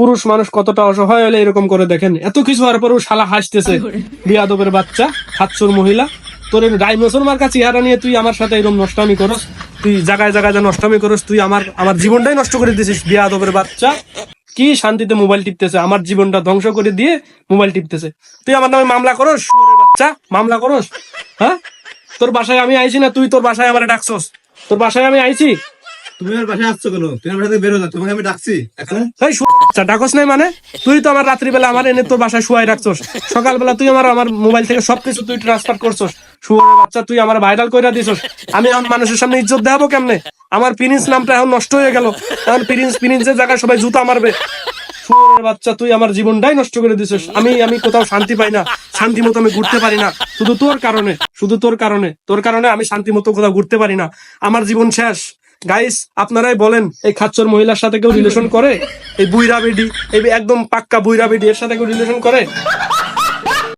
পুরুষ মানুষ কতটা অসহায় হলে এরকম করে দেখেন, এত কিছু হওয়ার পরেও শালা হাসতেছে। বিয়াদবের বাচ্চা, খাচ্চর মহিলা, তোর ডাইনোসর মার্কা চেহারা নিয়ে তুই আমার সাথে এরকম নষ্টামি করস, তুই জায়গায় জায়গায় যা নষ্টামি করস, তুই আমার জীবনটাই নষ্ট করে দিছিস। বিয়াদবের বাচ্চা কি শান্তিতে মোবাইল টিপতেছে, আমার জীবনটা ধ্বংস করে দিয়ে মোবাইল টিপতেছে। তুই আমার নামে মামলা করস, শুয়োরের বাচ্চা, মামলা করস? হ্যাঁ, তোর বাসায় আমি আইছি না, তুই তোর বাসায় আমার ডাকছস? তোর বাসায় আমি আইছি? তুমি আমার বাসায় আসছো কেন? তুমি আমার বাসা থেকে বেরো না, তোমাকে আমি ডাকছি এখন। এই আচ্ছা ডাকস নাই মানে? তুই তো আমার রাত্রিবেলা আমার এনে তোর বাসায় শুয়াই রাখছস, সকালবেলা তুই আমার মোবাইল থেকে সবকিছু তুই ট্রান্সফার করছস। শুয়োরের বাচ্চা, তুই আমার ভাইরাল কইরা দিছস। আমি এখন মানুষের সামনে ইজ্জত দেখাবো কেমনে? আমার প্রিন্স নামটা এখন নষ্ট হয়ে গেল, এখন প্রিন্সের জায়গায় সবাই জুতা মারবে। শুয়োরের বাচ্চা, তুই আমার জীবনটাই নষ্ট করে দিছস। আমি কোথাও শান্তি পাই না, শান্তি মতো আমি ঘুরতে পারি না, শুধু তোর কারণে, তোর কারণে আমি শান্তি মতো কোথাও ঘুরতে পারি না। আমার জীবন শেষ। গাইস, আপনারাই বলেন, এই খাচ্চর মহিলার সাথে কেউ রিলেশন করে? এই বুইরা বেডি, এই একদম পাক্কা বুইরা বেডি, এর সাথে কেউ রিলেশন করে?